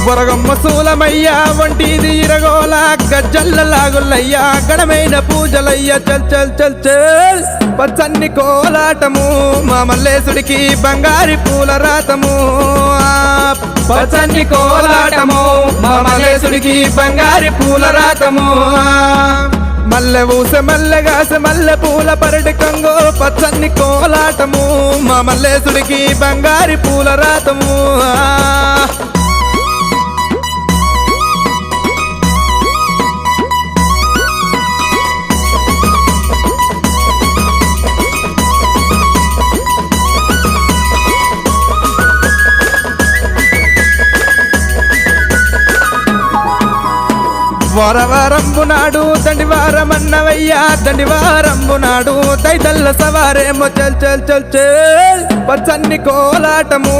వరగమ్మ సూలమయ్యా వంటిది ఇరగోల గజ్జల్ల లాగులయ్యా గడమైన పూజలయ్యా చల్ చల్ చల్ చల్ పచ్చన్ని కోలాటము మా మల్లేశుడికి బంగారి పూల రాతము పచ్చన్ని కోలాటము మా మల్లేశుడికి బంగారి పూల రాతము మల్లె ఊస మల్లెగాస మల్లె పూల పరటి కంగో పచ్చన్ని కోలాటము మా మల్లేశుడికి బంగారి పూల రాతము వారవారంబు నాడు దండివారమన్నవయ్యా దండివారంబు నాడు దైతల్ల సవారేమో చల్ చల్ చల్ చల్ పచ్చన్ని కోలాటము